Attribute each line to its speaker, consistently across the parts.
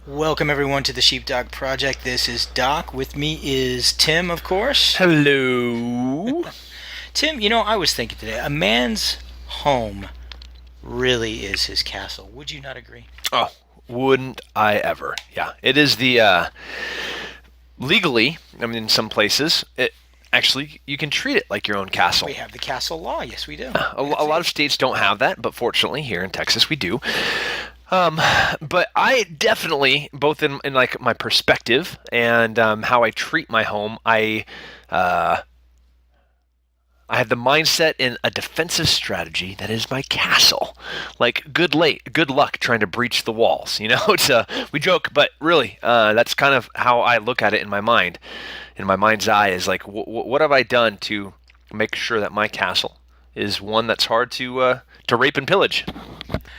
Speaker 1: Welcome everyone to the Sheepdog Project. This is Doc. With me is Tim, of course.
Speaker 2: Hello.
Speaker 1: Tim, I was thinking today, a man's home really is his castle. Would you not agree?
Speaker 2: Oh, wouldn't I ever? Yeah, it is the legally. I mean, in some places, it actually you can treat it like your own
Speaker 1: We
Speaker 2: castle.
Speaker 1: have the castle law. Yes, we do.
Speaker 2: A
Speaker 1: That's
Speaker 2: lot
Speaker 1: it.
Speaker 2: of states don't have that, but fortunately, here in Texas, we do. Um, but I definitely, both in like my perspective and how I treat my home, uh, I have the mindset in a defensive strategy that is my castle. Like good luck trying to breach the walls. It's we joke, but really, that's kind of how I look at it in my mind. In my mind's eye, is like, what have I done to make sure that my castle is one that's hard to rape and pillage?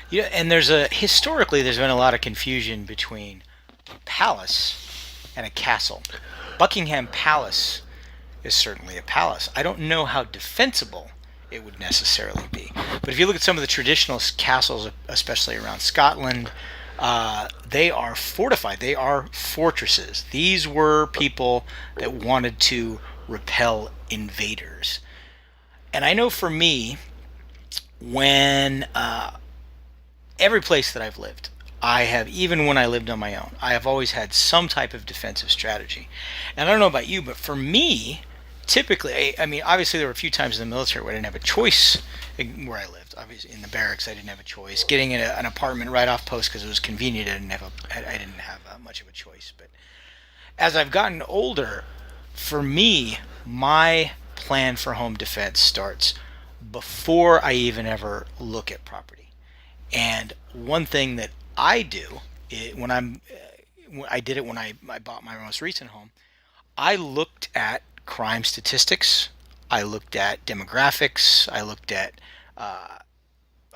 Speaker 1: Yeah, and historically there's been a lot of confusion between a palace and a castle. Buckingham Palace is certainly a palace. I don't know how defensible it would necessarily be. But if you look at some of the traditional castles, especially around Scotland, they are fortified. They are fortresses. These were people that wanted to repel invaders. And I know for me, when every place that I've lived, I have, even when I lived on my own, I have always had some type of defensive strategy. And I don't know about you, but for me, typically, I mean, obviously there were a few times in the military where I didn't have a choice where I lived. Obviously, in the barracks, I didn't have a choice. Getting an apartment right off post because it was convenient, I didn't have much of a choice. But as I've gotten older, for me, my plan for home defense starts before I even ever look at property. And one thing that I do when I did it when I bought my most recent home. I looked at crime statistics. I looked at demographics. I looked at uh,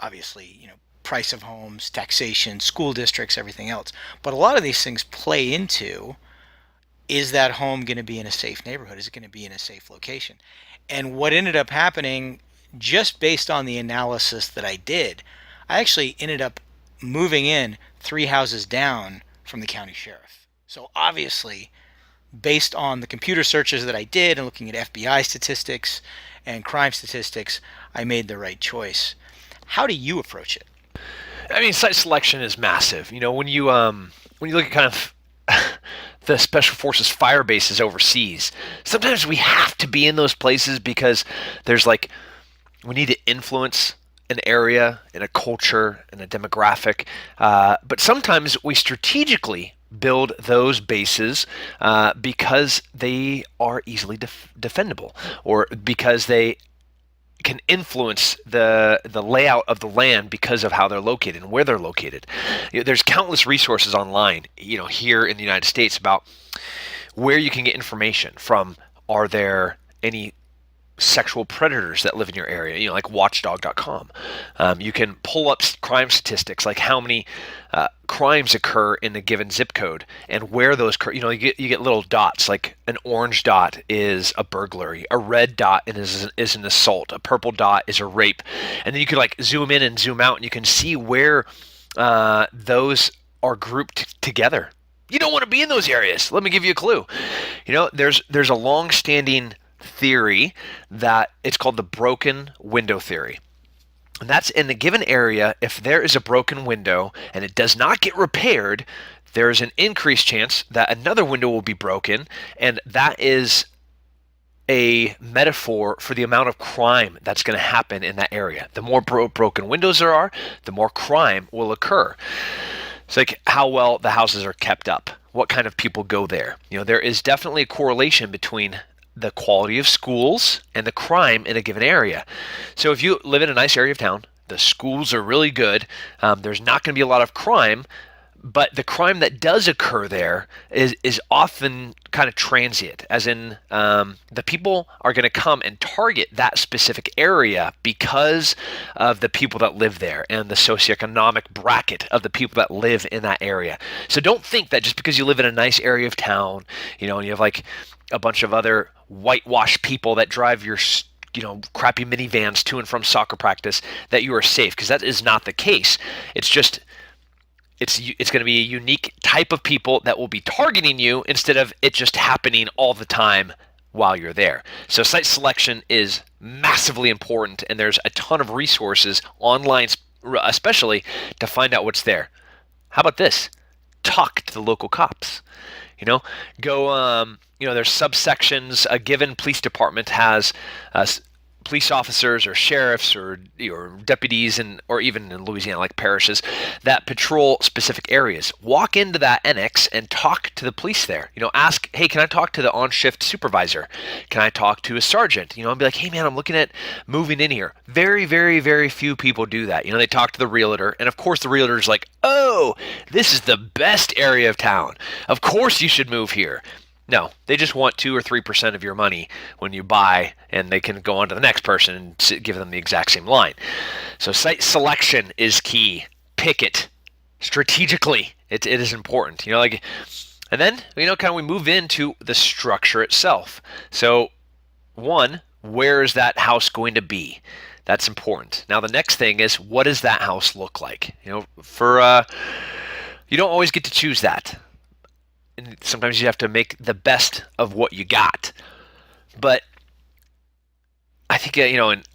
Speaker 1: obviously, price of homes, taxation, school districts, everything else. But a lot of these things play into, is that home going to be in a safe neighborhood? Is it going to be in a safe location? And what ended up happening, just based on the analysis that I did, I actually ended up moving in three houses down from the county sheriff. So obviously, based on the computer searches that I did and looking at FBI statistics and crime statistics, I made the right choice. How do you approach it?
Speaker 2: I mean, site selection is massive. When you look at kind of the special forces fire bases overseas, sometimes we have to be in those places because there's like we need to influence an area and a culture and a demographic. But sometimes we strategically build those bases because they are easily defendable or because they can influence the layout of the land because of how they're located and where they're located. There's countless resources online, here in the United States about where you can get information from. Are there any sexual predators that live in your area, like watchdog.com. You can pull up crime statistics, like how many crimes occur in a given zip code and where those, you get little dots, like an orange dot is a burglary, a red dot is an assault, a purple dot is a rape. And then you can like zoom in and zoom out and you can see where those are grouped together. You don't want to be in those areas. Let me give you a clue. There's a long-standing theory that it's called the broken window theory. And that's in the given area, if there is a broken window and it does not get repaired, there is an increased chance that another window will be broken, and that is a metaphor for the amount of crime that's going to happen in that area. The more broken windows there are, the more crime will occur. It's like how well the houses are kept up, what kind of people go there. There is definitely a correlation between the quality of schools and the crime in a given area. So if you live in a nice area of town, the schools are really good, there's not going to be a lot of crime, but the crime that does occur there is often kind of transient, as in the people are going to come and target that specific area because of the people that live there and the socioeconomic bracket of the people that live in that area. So don't think that just because you live in a nice area of town, and you have like a bunch of other whitewashed people that drive your crappy minivans to and from soccer practice, that you are safe, because that is not the case. It's just it's going to be a unique type of people that will be targeting you instead of it just happening all the time while you're there. So site selection is massively important, and there's a ton of resources online, especially to find out what's there. How about this? Talk to the local cops. Go. There's subsections. A given police department has police officers or sheriffs or deputies, or even in Louisiana, like parishes, that patrol specific areas. Walk into that annex and talk to the police there. Ask, hey, can I talk to the on-shift supervisor? Can I talk to a sergeant? And be like, hey, man, I'm looking at moving in here. Very, very, very few people do that. They talk to the realtor, and of course the realtor's like, oh, this is the best area of town. Of course you should move here. No, they just want 2 or 3% of your money when you buy, and they can go on to the next person and give them the exact same line. So site selection is key. Pick it strategically. It is important. And then kind of we move into the structure itself. So one, where is that house going to be? That's important. Now the next thing is, what does that house look like? You don't always get to choose that. And sometimes you have to make the best of what you got. But I think and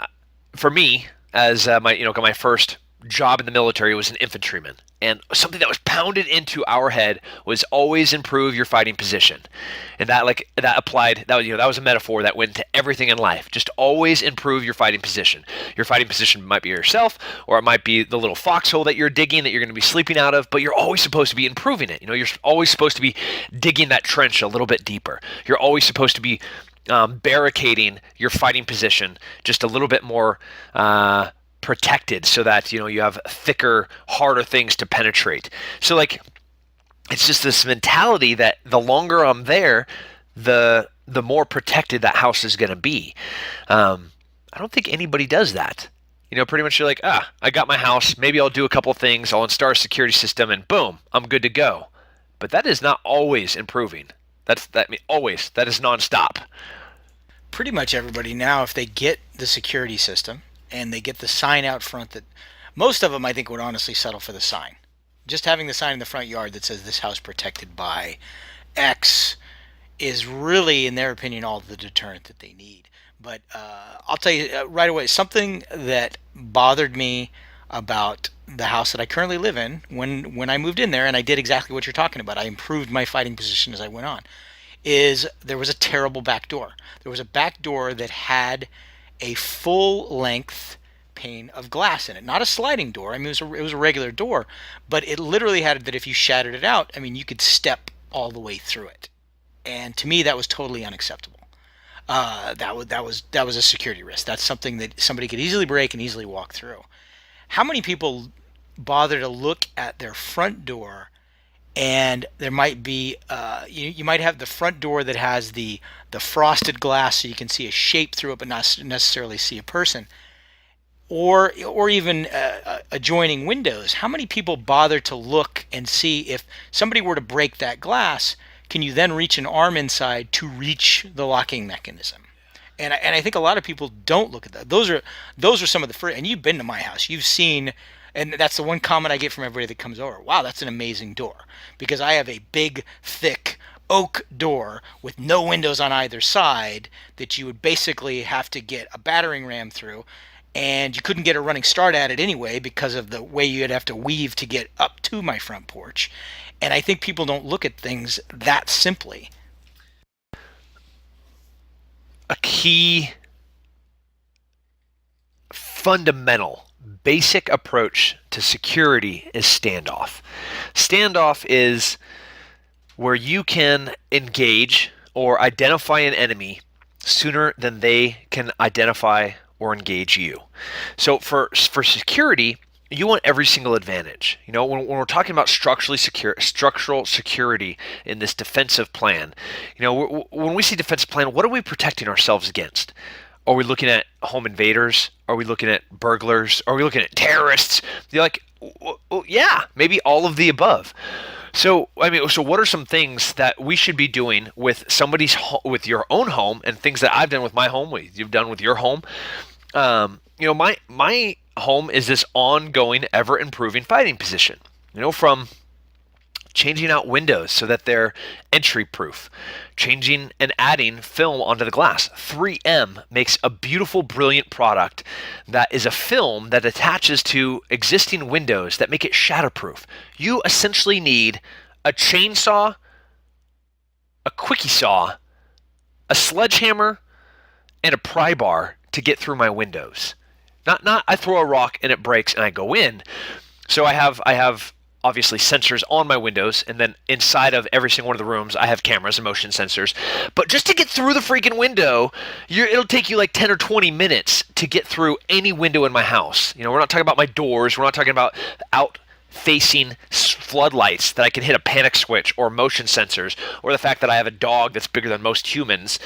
Speaker 2: for me, as my first job in the military was an infantryman, and something that was pounded into our head was always improve your fighting position, and that applied. That was a metaphor that went to everything in life. Just always improve your fighting position. Your fighting position might be yourself, or it might be the little foxhole that you're digging that you're going to be sleeping out of. But you're always supposed to be improving it. You're always supposed to be digging that trench a little bit deeper. You're always supposed to be barricading your fighting position just a little bit more protected, so that you have thicker, harder things to penetrate. So it's just this mentality that the longer I'm there, the more protected that house is going to be. I don't think anybody does that. Pretty much you're like, I got my house, maybe I'll do a couple of things, I'll install a security system, and boom, I'm good to go. But that is not always improving. Always. That is nonstop.
Speaker 1: Pretty much everybody now, if they get the security system and they get the sign out front, that most of them, I think, would honestly settle for the sign. Just having the sign in the front yard that says this house protected by X is really, in their opinion, all the deterrent that they need. But I'll tell you right away, something that bothered me about the house that I currently live in when I moved in there, and I did exactly what you're talking about. I improved my fighting position as I went on, is there was a terrible back door. There was a back door that had a full-length pane of glass in it, not a sliding door. I mean, it was a regular door, but it literally had that if you shattered it out, I mean, you could step all the way through it. And to me, that was totally unacceptable. That was a security risk. That's something that somebody could easily break and easily walk through. How many people bother to look at their front door? And there might be, you might have the front door that has the frosted glass, so you can see a shape through it, but not necessarily see a person, or even adjoining windows. How many people bother to look and see if somebody were to break that glass? Can you then reach an arm inside to reach the locking mechanism? And I think a lot of people don't look at that. Those are some of the first. And you've been to my house, you've seen. And that's the one comment I get from everybody that comes over. Wow, that's an amazing door. Because I have a big, thick oak door with no windows on either side that you would basically have to get a battering ram through. And you couldn't get a running start at it anyway because of the way you'd have to weave to get up to my front porch. And I think people don't look at things that simply.
Speaker 2: A key fundamental basic approach to security is standoff. Standoff is where you can engage or identify an enemy sooner than they can identify or engage you. So for security, you want every single advantage. When we're talking about structural security in this defensive plan, when we see defensive plan, what are we protecting ourselves against? Are we looking at home invaders? Are we looking at burglars? Are we looking at terrorists? You're like, well, yeah, maybe all of the above. So what are some things that we should be doing with with your own home, and things that I've done with my home, you've done with your home? My home is this ongoing, ever improving fighting position. From changing out windows so that they're entry proof, changing and adding film onto the glass. 3M makes a beautiful, brilliant product that is a film that attaches to existing windows that make it shatterproof. You essentially need a chainsaw, a quickie saw, a sledgehammer, and a pry bar to get through my windows. Not I throw a rock and it breaks and I go in. So I have obviously sensors on my windows, and then inside of every single one of the rooms I have cameras and motion sensors. But just to get through the freaking window, it'll take you like 10 or 20 minutes to get through any window in my house. We're not talking about my doors. We're not talking about out-facing floodlights that I can hit a panic switch, or motion sensors, or the fact that I have a dog that's bigger than most humans.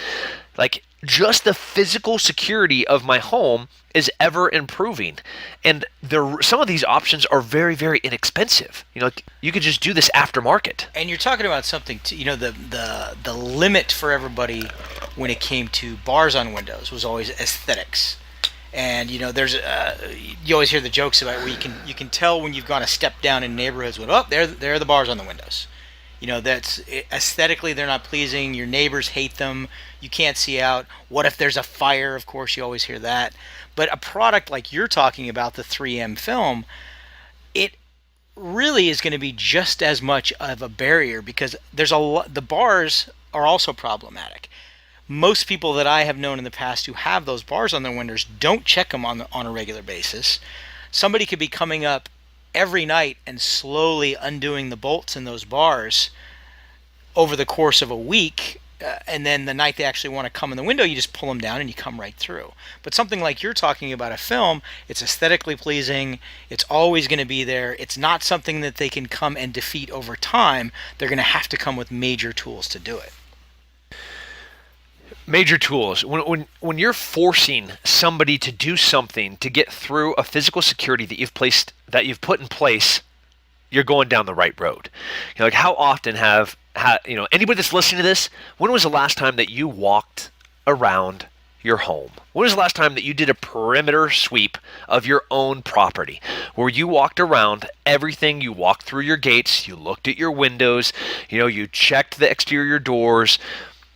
Speaker 2: Like, just the physical security of my home is ever improving, and some of these options are very, very inexpensive. You could just do this aftermarket.
Speaker 1: And you're talking about something the limit for everybody when it came to bars on windows was always aesthetics. And there's you always hear the jokes about where you can tell when you've gone a step down in neighborhoods when there are the bars on the windows. That's aesthetically they're not pleasing. Your neighbors hate them. You can't see out. What if there's a fire? Of course, you always hear that. But a product like you're talking about, the 3M film, it really is going to be just as much of a barrier, because the bars are also problematic. Most people that I have known in the past who have those bars on their windows don't check them on a regular basis. Somebody could be coming up every night and slowly undoing the bolts in those bars over the course of a week, and then the night they actually want to come in the window, you just pull them down and you come right through. But something like you're talking about, a film, it's aesthetically pleasing, it's always going to be there, it's not something that they can come and defeat over time. They're going to have to come with major tools to do it.
Speaker 2: Major tools. When you're forcing somebody to do something to get through a physical security that you've put in place, you're going down the right road. Like, how often have anybody that's listening to this, when was the last time that you walked around your home? When was the last time that you did a perimeter sweep of your own property, where you walked around everything? You walked through your gates, you looked at your windows, you checked the exterior doors.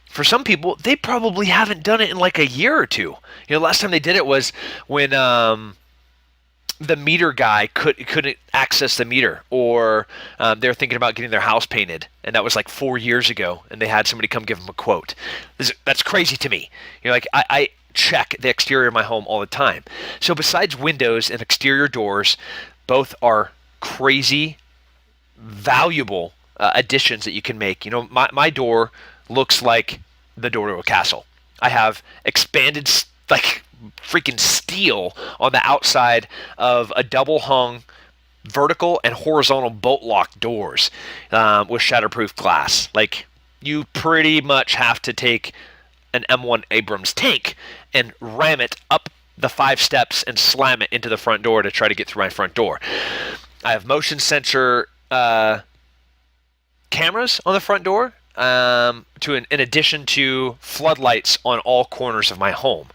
Speaker 2: For some people, they probably haven't done it in like a year or two. Last time they did it was when the meter guy couldn't access the meter, or they were thinking about getting their house painted, and that was like 4 years ago, and they had somebody come give them a quote. That's crazy to me. I check the exterior of my home all the time. So besides windows and exterior doors, both are crazy, valuable additions that you can make. My door looks like the door to a castle. I have expanded like freaking steel on the outside of a double hung vertical and horizontal bolt lock doors with shatterproof glass. Like, you pretty much have to take an M1 Abrams tank and ram it up the 5 steps and slam it into the front door to try to get through my front door. I have motion sensor cameras on the front door, in addition to floodlights on all corners of my home.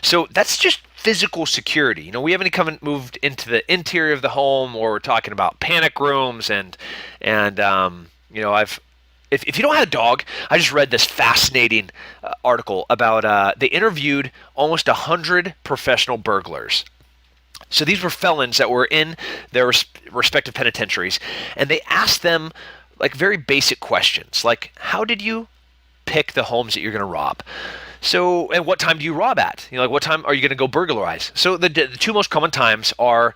Speaker 2: So that's just physical security. We haven't moved into the interior of the home, or we're talking about panic rooms and if you don't have a dog, I just read this fascinating article about they interviewed almost 100 professional burglars. So these were felons that were in their respective penitentiaries, and they asked them like very basic questions, like, how did you pick the homes that you're going to rob? So, and what time do you rob at? Like, what time are you going to go burglarize? So the 2 most common times are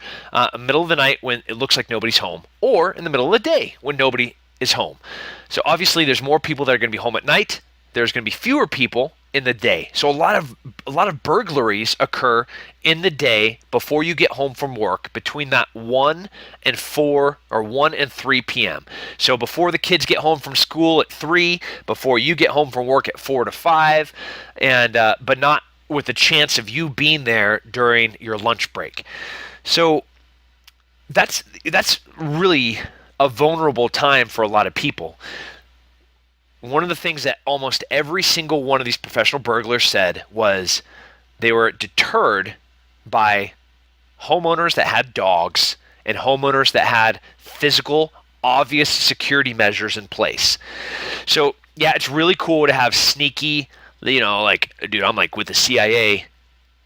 Speaker 2: middle of the night when it looks like nobody's home, or in the middle of the day when nobody is home. So obviously there's more people that are going to be home at night. There's going to be fewer people in the day. So a lot of burglaries occur in the day before you get home from work, between that 1 and 4 or 1 and 3 p.m. So before the kids get home from school at 3, before you get home from work at 4 to 5, and but not with the chance of you being there during your lunch break. So that's really a vulnerable time for a lot of people. One of the things that almost every single one of these professional burglars said was they were deterred by homeowners that had dogs and homeowners that had physical obvious security measures in place. So yeah, it's really cool to have sneaky, like, dude, I'm like with the CIA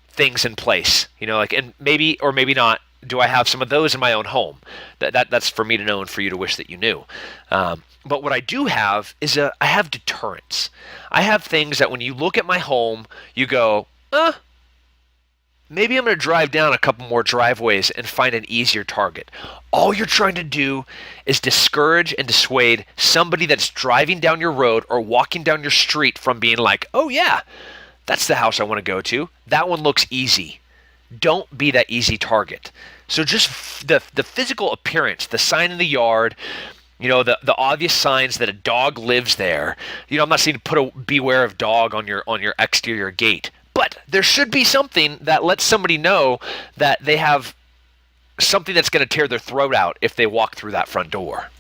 Speaker 2: things in place, like, and maybe or maybe not. Do I have some of those in my own home? That's for me to know and for you to wish that you knew. But what I do have is I have deterrence. I have things that when you look at my home, you go, maybe I'm going to drive down a couple more driveways and find an easier target. All you're trying to do is discourage and dissuade somebody that's driving down your road or walking down your street from being like, oh yeah, that's the house I want to go to. That one looks easy. Don't be that easy target. So just the physical appearance, the sign in the yard, the obvious signs that a dog lives there. I'm not saying to put a beware of dog on your exterior gate, but there should be something that lets somebody know that they have something that's going to tear their throat out if they walk through that front door.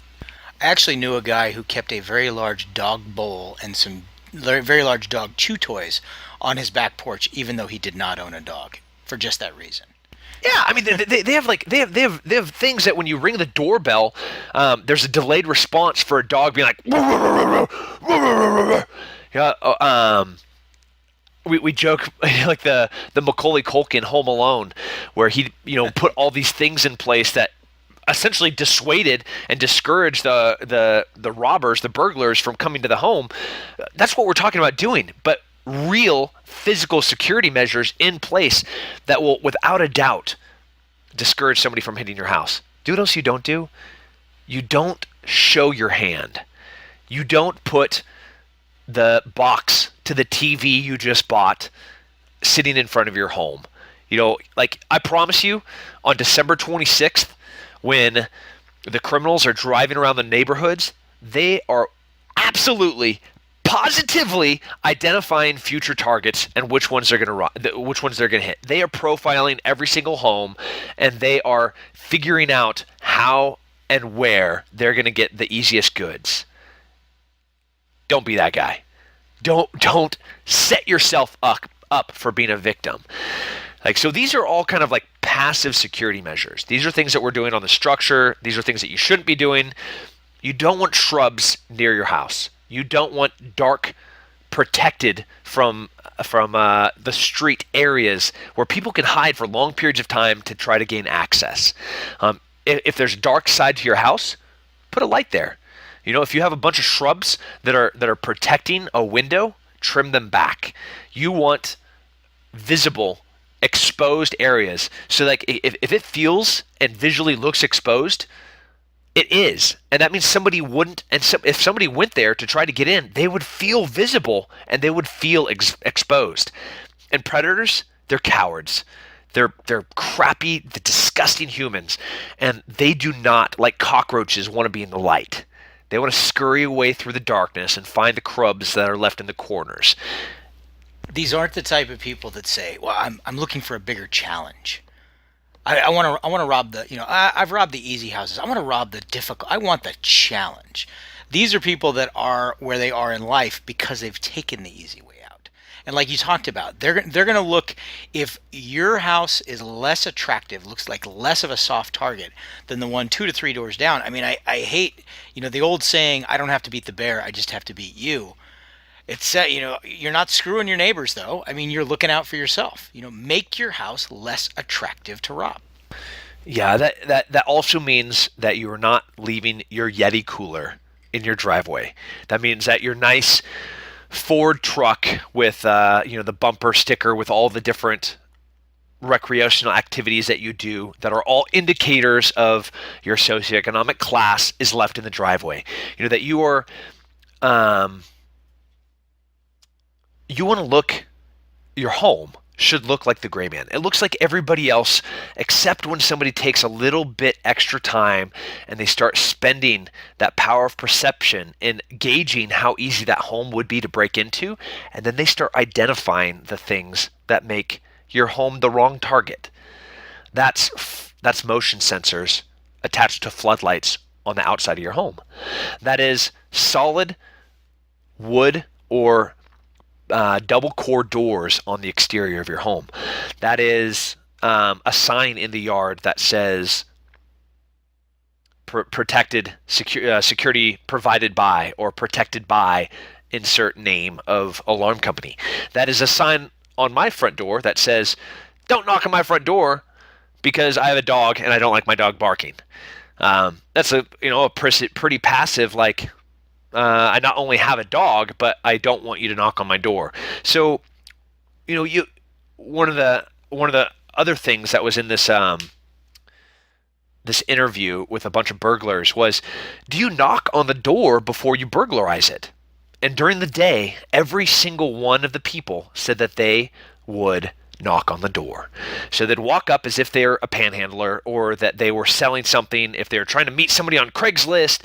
Speaker 1: I actually knew a guy who kept a very large dog bowl and some very large dog chew toys on his back porch, even though he did not own a dog, for just that reason.
Speaker 2: Yeah, I mean they have things that when you ring the doorbell, there's a delayed response for a dog being like, yeah. We joke like the Macaulay Culkin Home Alone, where he put all these things in place that essentially dissuaded and discouraged the robbers, the burglars from coming to the home. That's what we're talking about doing, but real physical security measures in place that will, without a doubt, discourage somebody from hitting your house. Do what else you don't do? You don't show your hand. You don't put the box to the TV you just bought sitting in front of your home. Like I promise you, on December 26th, when the criminals are driving around the neighborhoods, they are absolutely, positively identifying future targets and which ones they're going to hit. They are profiling every single home, and they are figuring out how and where they're going to get the easiest goods. Don't be that guy. Don't set yourself up for being a victim. So these are all kind of like passive security measures. These are things that we're doing on the structure. These are things that you shouldn't be doing. You don't want shrubs near your house. You don't want dark, protected from the street areas where people can hide for long periods of time to try to gain access. If there's a dark side to your house, put a light there. If you have a bunch of shrubs that are protecting a window, trim them back. You want visible, exposed areas. So like if it feels and visually looks exposed, it is. And that means somebody wouldn't, if somebody went there to try to get in, they would feel visible and they would feel exposed. And predators, they're cowards. They're crappy, disgusting humans. And they do not, like cockroaches, want to be in the light. They want to scurry away through the darkness and find the crumbs that are left in the corners.
Speaker 1: These aren't the type of people that say, well, I'm looking for a bigger challenge. I want to rob the, I've robbed the easy houses. I want to rob the difficult. I want the challenge. These are people that are where they are in life because they've taken the easy way out. And like you talked about, they're going to look, if your house is less attractive, looks like less of a soft target than the one 2 to 3 doors down. I mean, I hate, the old saying, I don't have to beat the bear, I just have to beat you. It's you're not screwing your neighbors though. I mean, you're looking out for yourself. Make your house less attractive to rob.
Speaker 2: Yeah, that also means that you are not leaving your Yeti cooler in your driveway. That means that your nice Ford truck with the bumper sticker with all the different recreational activities that you do that are all indicators of your socioeconomic class is left in the driveway. That you are you want to look, your home should look like the gray man. It looks like everybody else, except when somebody takes a little bit extra time and they start spending that power of perception in gauging how easy that home would be to break into, and then they start identifying the things that make your home the wrong target. That's motion sensors attached to floodlights on the outside of your home. That is solid wood or double core doors on the exterior of your home. That is a sign in the yard that says protected security provided by or protected by insert name of alarm company. That is a sign on my front door that says, don't knock on my front door because I have a dog and I don't like my dog barking. That's a pretty passive, like, I not only have a dog, but I don't want you to knock on my door. So, one of the other things that was in this this interview with a bunch of burglars was, do you knock on the door before you burglarize it? And during the day, every single one of the people said that they would knock on the door. So they'd walk up as if they're a panhandler, or that they were selling something. If they're trying to meet somebody on Craigslist,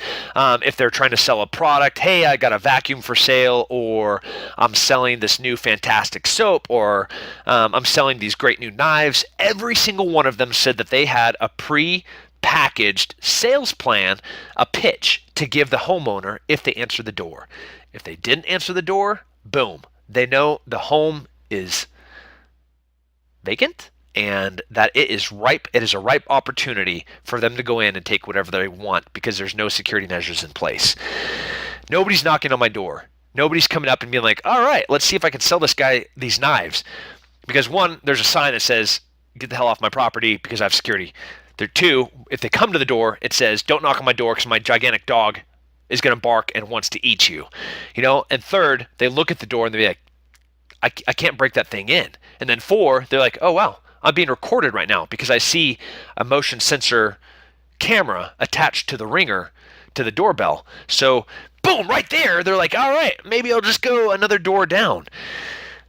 Speaker 2: if they're trying to sell a product, hey, I got a vacuum for sale, or I'm selling this new fantastic soap, or I'm selling these great new knives. Every single one of them said that they had a pre-packaged sales plan, a pitch to give the homeowner if they answer the door. If they didn't answer the door, boom, they know the home is vacant and that it is ripe. It is a ripe opportunity for them to go in and take whatever they want because there's no security measures in place. Nobody's knocking on my door. Nobody's coming up and being like, all right, let's see if I can sell this guy these knives. Because one, there's a sign that says, get the hell off my property because I have security. Two, if they come to the door, it says, don't knock on my door because my gigantic dog is going to bark and wants to eat you. And third, they look at the door and they're like, I can't break that thing in. And then four, they're like, oh, wow, I'm being recorded right now because I see a motion sensor camera attached to the ringer to the doorbell. So, boom, right there, they're like, all right, maybe I'll just go another door down.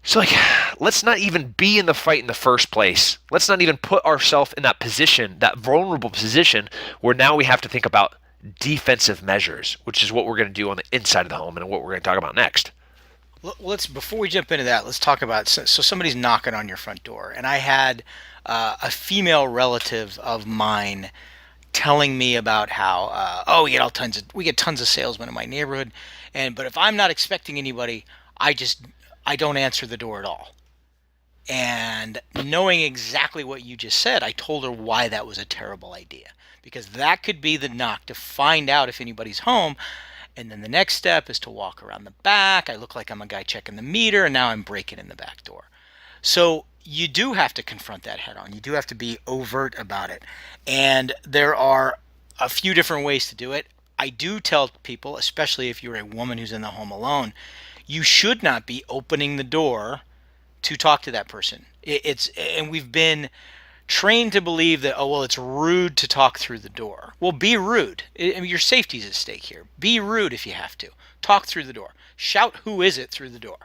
Speaker 2: So, let's not even be in the fight in the first place. Let's not even put ourselves in that position, that vulnerable position, where now we have to think about defensive measures, which is what we're going to do on the inside of the home and what we're going to talk about next.
Speaker 1: Before we jump into that, let's talk about, so somebody's knocking on your front door, and I had a female relative of mine telling me about how we get tons of salesmen in my neighborhood, but if I'm not expecting anybody, I don't answer the door at all. And knowing exactly what you just said, I told her why that was a terrible idea, because that could be the knock to find out if anybody's home. And then the next step is to walk around the back. I look like I'm a guy checking the meter, and now I'm breaking in the back door. So you do have to confront that head on. You do have to be overt about it. And there are a few different ways to do it. I do tell people, especially if you're a woman who's in the home alone, you should not be opening the door to talk to that person. And we've been trained to believe that, it's rude to talk through the door. Well, be rude. Your safety's at stake here. Be rude if you have to. Talk through the door. Shout, who is it, through the door.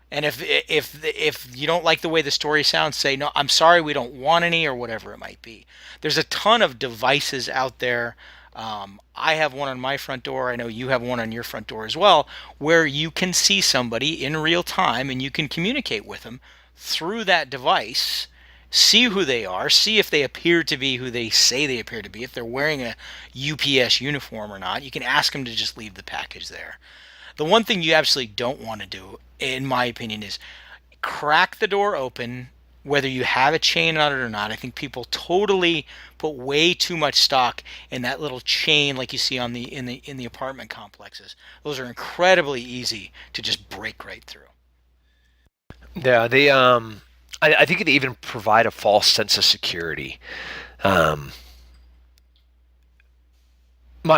Speaker 1: And if you don't like the way the story sounds, say, no, I'm sorry, we don't want any, or whatever it might be. There's a ton of devices out there. I have one on my front door. I know you have one on your front door as well, where you can see somebody in real time and you can communicate with them through that device. See who they are, see if they appear to be who they say they appear to be, if they're wearing a UPS uniform or not. You can ask them to just leave the package there. The one thing you absolutely don't want to do, in my opinion, is crack the door open, whether you have a chain on it or not. I think people totally put way too much stock in that little chain like you see on in the apartment complexes. Those are incredibly easy to just break right through.
Speaker 2: Yeah, I think it even provide a false sense of security. My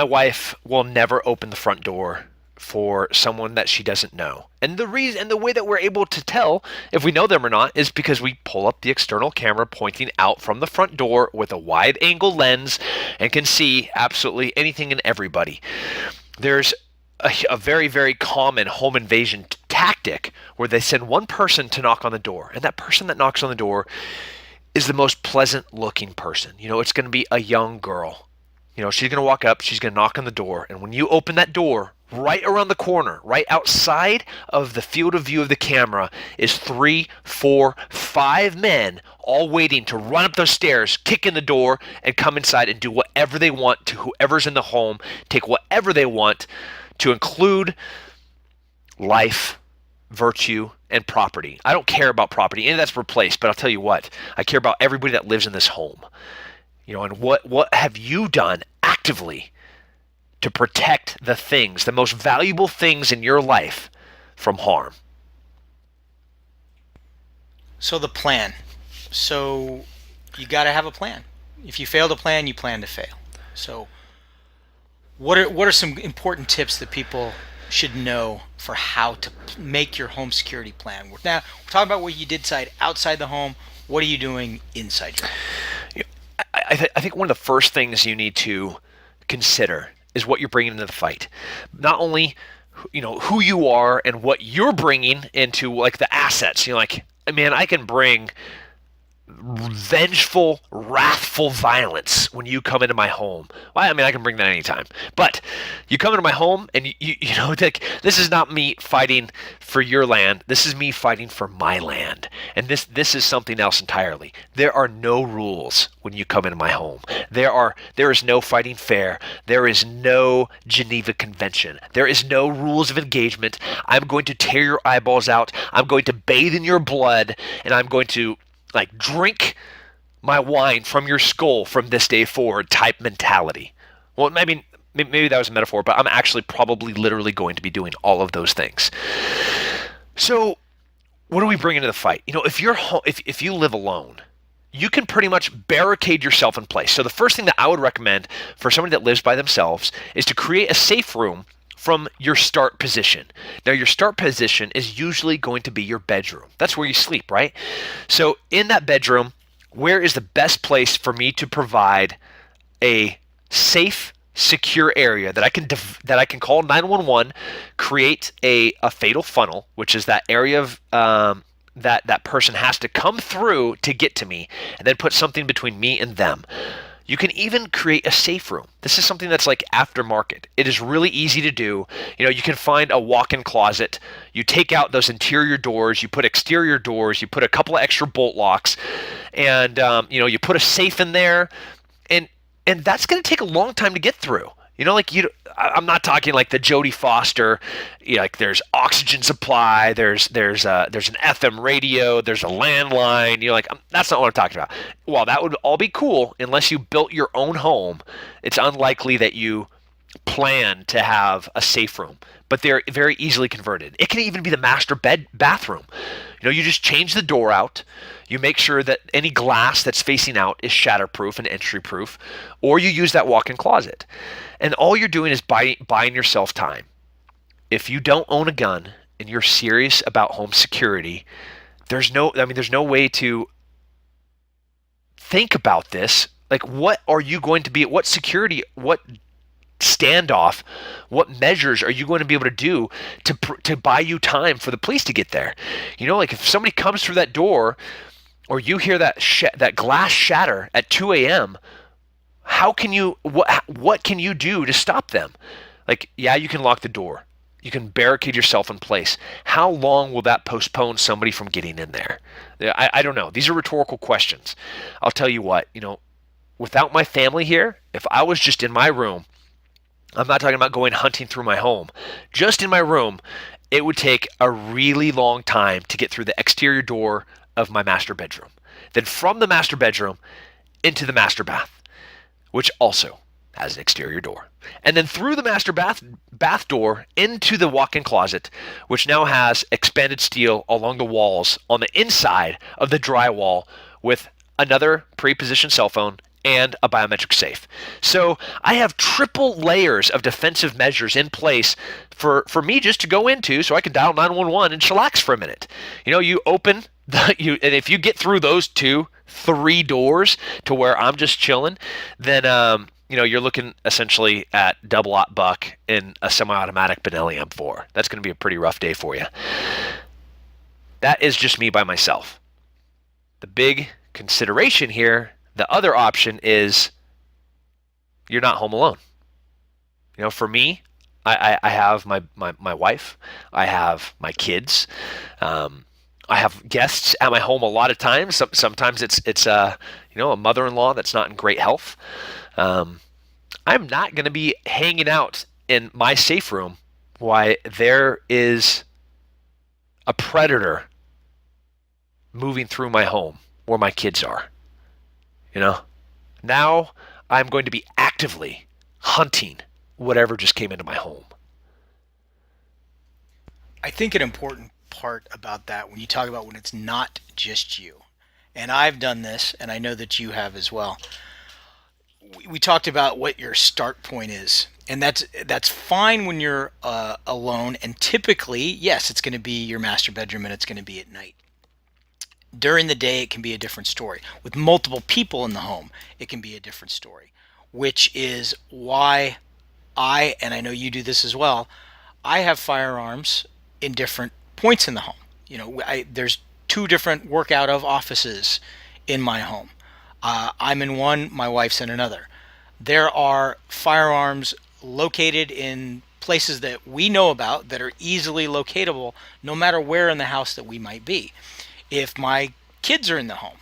Speaker 2: wife will never open the front door for someone that she doesn't know. And the way that we're able to tell if we know them or not is because we pull up the external camera pointing out from the front door with a wide angle lens and can see absolutely anything and everybody. There's a very, very common home invasion tactic where they send one person to knock on the door, and that person that knocks on the door is the most pleasant looking person. It's going to be a young girl. She's going to walk up, she's going to knock on the door, and when you open that door, right around the corner, right outside of the field of view of the camera, is 3, 4, 5 men all waiting to run up those stairs, kick in the door, and come inside and do whatever they want to whoever's in the home, take whatever they want, to include life, virtue, and property. I don't care about property, and that's replaced, but I'll tell you what, I care about everybody that lives in this home. And what have you done actively to protect the most valuable things in your life from harm.
Speaker 1: So the plan. So you got to have a plan. If you fail to plan, you plan to fail. So what are some important tips that people should know for how to make your home security plan? Now we're talking about what you did outside the home. What are you doing inside your home?
Speaker 2: I think one of the first things you need to consider is what you're bringing into the fight. Not only who you are and what you're bringing into like the assets. Like, man, I can bring vengeful, wrathful violence when you come into my home. Well, I mean, I can bring that anytime. But you come into my home, and like, this is not me fighting for your land. This is me fighting for my land. And this is something else entirely. There are no rules when you come into my home. There is no fighting fair. There is no Geneva Convention. There is no rules of engagement. I'm going to tear your eyeballs out. I'm going to bathe in your blood, and I'm going to like drink my wine from your skull from this day forward type mentality. Well, maybe that was a metaphor, but I'm actually probably literally going to be doing all of those things. So what do we bring into the fight? If you live alone, you can pretty much barricade yourself in place. So the first thing that I would recommend for somebody that lives by themselves is to create a safe room from your start position. Now, your start position is usually going to be your bedroom. That's where you sleep, right? So in that bedroom, where is the best place for me to provide a safe, secure area that I can call 911, create a fatal funnel, which is that area of that person has to come through to get to me, and then put something between me and them. You can even create a safe room. This is something that's like aftermarket. It is really easy to do. You can find a walk-in closet. You take out those interior doors. You put exterior doors. You put a couple of extra bolt locks, and you put a safe in there, and that's going to take a long time to get through. I'm not talking like the Jodie Foster, like there's oxygen supply, there's an FM radio, there's a landline. That's not what I'm talking about. While that would all be cool, unless you built your own home, it's unlikely that you plan to have a safe room. But they're very easily converted. It can even be the master bathroom. You just change the door out. You make sure that any glass that's facing out is shatterproof and entry-proof, or you use that walk-in closet. And all you're doing is buying yourself time. If you don't own a gun and you're serious about home security, there's no way to think about this. Like, what are you going to be? What security? What standoff? What measures are you going to be able to do to buy you time for the police to get there? Like if somebody comes through that door, or you hear that glass shatter at 2 a.m., what can you do to stop them? Like, yeah, you can lock the door. You can barricade yourself in place. How long will that postpone somebody from getting in there? I don't know. These are rhetorical questions. I'll tell you what, without my family here, if I was just in my room, I'm not talking about going hunting through my home, just in my room, it would take a really long time to get through the exterior door of my master bedroom. Then from the master bedroom into the master bath, which also has an exterior door. And then through the master bath door into the walk-in closet, which now has expanded steel along the walls on the inside of the drywall with another pre-positioned cell phone and a biometric safe. So I have triple layers of defensive measures in place for me just to go into, so I can dial 911 and chillax for a minute. You open and if you get through those 2-3 doors to where I'm just chilling, then you're looking essentially at double-aught buck in a semi-automatic Benelli M4. That's going to be a pretty rough day for you. That is just me by myself. The big consideration here, the other option is you're not home alone. For me, I have my wife. I have my kids. I have guests at my home a lot of times. Sometimes it's a mother-in-law that's not in great health. I'm not going to be hanging out in my safe room while there is a predator moving through my home where my kids are. Now I'm going to be actively hunting whatever just came into my home.
Speaker 1: I think an important part about that when you talk about when it's not just you, and I've done this, and I know that you have as well. We talked about what your start point is, and that's fine when you're alone. And typically, yes, it's going to be your master bedroom, and it's going to be at night. During the day, it can be a different story. With multiple people in the home, it can be a different story, which is why and I know you do this as well, I have firearms in different points in the home. There's two different workout of offices in my home. I'm in one, my wife's in another. There are firearms located in places that we know about that are easily locatable no matter where in the house that we might be. If my kids are in the home,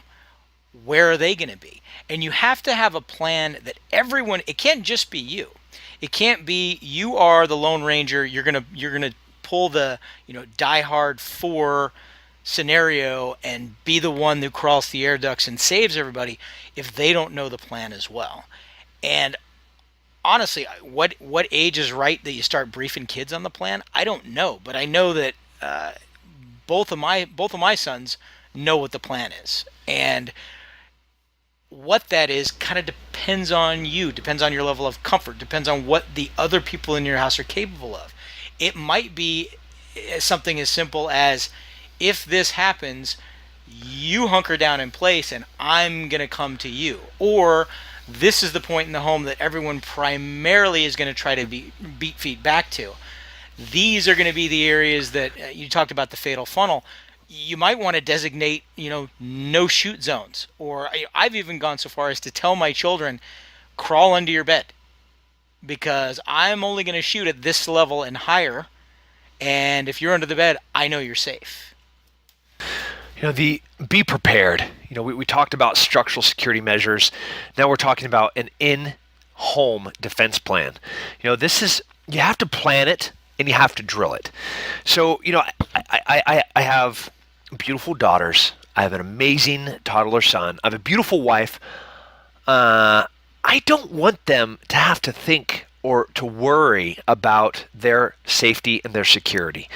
Speaker 1: where are they going to be? And you have to have a plan that everyone, it can't just be you. It can't be you are the Lone Ranger, you're going to pull the, Die Hard 4 scenario and be the one who crawls the air ducts and saves everybody if they don't know the plan as well. And honestly, what age is right that you start briefing kids on the plan? I don't know, but I know that both of my sons know what the plan is, and what that is kind of depends on you, depends on your level of comfort, depends on what the other people in your house are capable of. It might be something as simple as, if this happens, you hunker down in place and I'm going to come to you. Or this is the point in the home that everyone primarily is going to try to beat feet back to. These are going to be the areas that you talked about, the fatal funnel. You might want to designate, no shoot zones. Or I've even gone so far as to tell my children, crawl under your bed, because I'm only going to shoot at this level and higher. And if you're under the bed, I know you're safe.
Speaker 2: Be prepared. We talked about structural security measures. Now we're talking about an in-home defense plan. This is, you have to plan it and you have to drill it. So, I have beautiful daughters. I have an amazing toddler son. I have a beautiful wife. I don't want them to have to think or to worry about their safety and their security.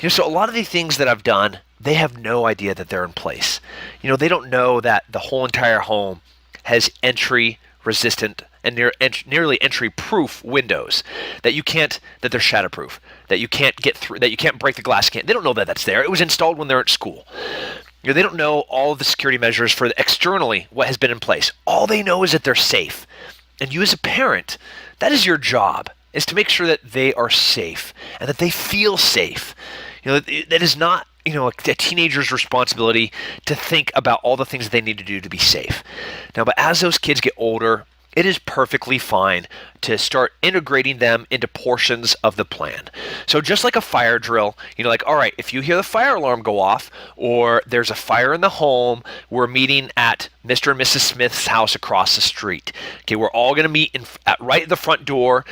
Speaker 2: So a lot of the things that I've done, they have no idea that they're in place. They don't know that the whole entire home has entry resistant and nearly entry proof windows, that they're shatterproof, that you can't get through, that you can't break the glass. They don't know that that's there. It was installed when they're at school. They don't know all of the security measures for externally what has been in place. All they know is that they're safe. And you as a parent, that is your job, is to make sure that they are safe and that they feel safe. That is not, a teenager's responsibility to think about all the things that they need to do to be safe. Now, but as those kids get older, it is perfectly fine to start integrating them into portions of the plan. So just like a fire drill, all right, if you hear the fire alarm go off, or there's a fire in the home, we're meeting at Mr. and Mrs. Smith's house across the street. Okay, we're all going to meet right at the front door,